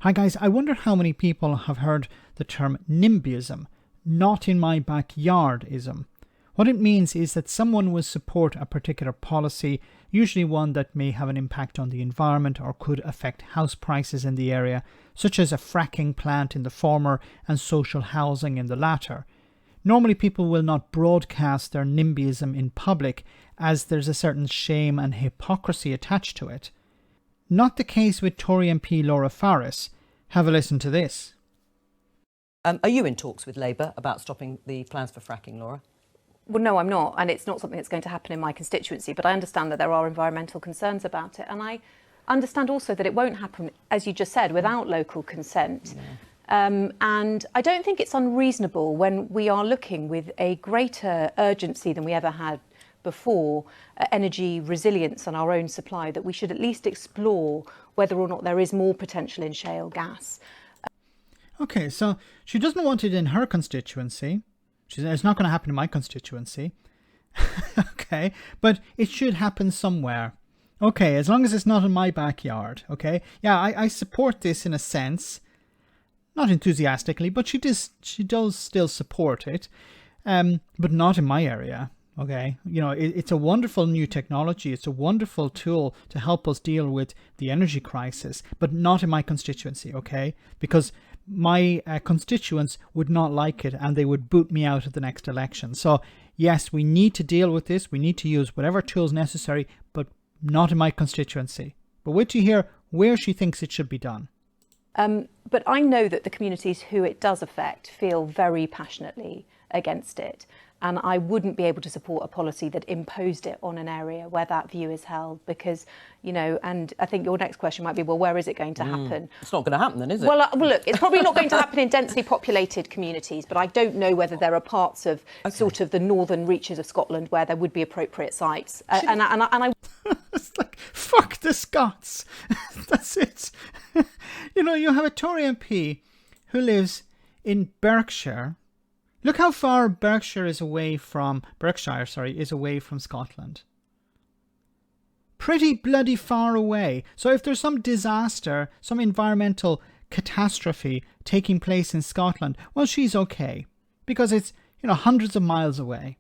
Hi guys, I wonder how many people have heard the term NIMBYism, not in my backyardism. What it means is that someone will support a particular policy, usually one that may have an impact on the environment or could affect house prices in the area, such as a fracking plant in the former and social housing in the latter. Normally people will not broadcast their NIMBYism in public as there's a certain shame and hypocrisy attached to it. Not the case with Tory MP Laura Farris. Have a listen to this. Are you in talks with Labour about stopping the plans for fracking, Laura? Well, no, I'm not, and it's not something that's going to happen in my constituency, but I understand that there are environmental concerns about it, and I understand also that it won't happen, as you just said, without local consent. Yeah. And I don't think it's unreasonable when we are looking with a greater urgency than we ever had before energy resilience and our own supply, that we should at least explore whether or not there is more potential in shale gas. Okay, so she doesn't want it in her constituency. She says it's not going to happen in my constituency. Okay, but it should happen somewhere. Okay, as long as it's not in my backyard. Okay, yeah, I support this in a sense, not enthusiastically, but she does still support it, but not in my area. Okay, you know, it's a wonderful new technology. It's a wonderful tool to help us deal with the energy crisis, but not in my constituency. Okay, because my constituents would not like it and they would boot me out at the next election. So yes, we need to deal with this. We need to use whatever tools necessary, but not in my constituency. But wait to hear where she thinks it should be done. But I know that the communities who it does affect feel very passionately against it. And I wouldn't be able to support a policy that imposed it on an area where that view is held because, you know, and I think your next question might be, well, where is it going to happen? It's not going to happen then, is it? Well, look, it's probably not going to happen in densely populated communities, but I don't know whether there are parts of sort of the northern reaches of Scotland where there would be appropriate sites. And I It's like, fuck the Scots. That's it. You know, you have a Tory MP who lives in Berkshire. Look how far Berkshire is away from Scotland. Pretty bloody far away. So if there's some disaster, some environmental catastrophe taking place in Scotland, well, she's okay. Because it's, you know, hundreds of miles away.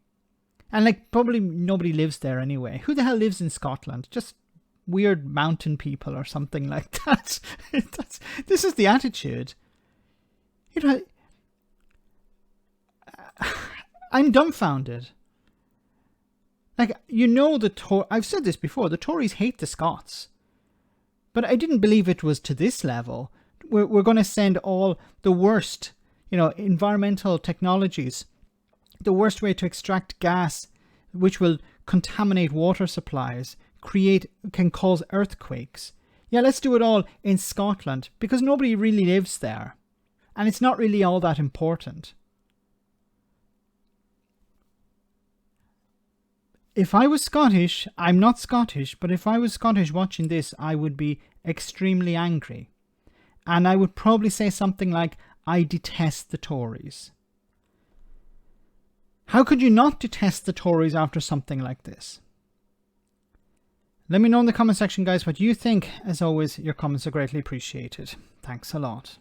And like probably nobody lives there anyway. Who the hell lives in Scotland? Just weird mountain people or something like that. This is the attitude. You know, I'm dumbfounded. Like, you know, I've said this before, the Tories hate the Scots. But I didn't believe it was to this level. We're going to send all the worst, you know, environmental technologies, the worst way to extract gas, which will contaminate water supplies, can cause earthquakes. Yeah, let's do it all in Scotland because nobody really lives there. And it's not really all that important. If I was Scottish, I'm not Scottish, but if I was Scottish watching this, I would be extremely angry. And I would probably say something like, I detest the Tories. How could you not detest the Tories after something like this? Let me know in the comment section, guys, what you think. As always, your comments are greatly appreciated. Thanks a lot.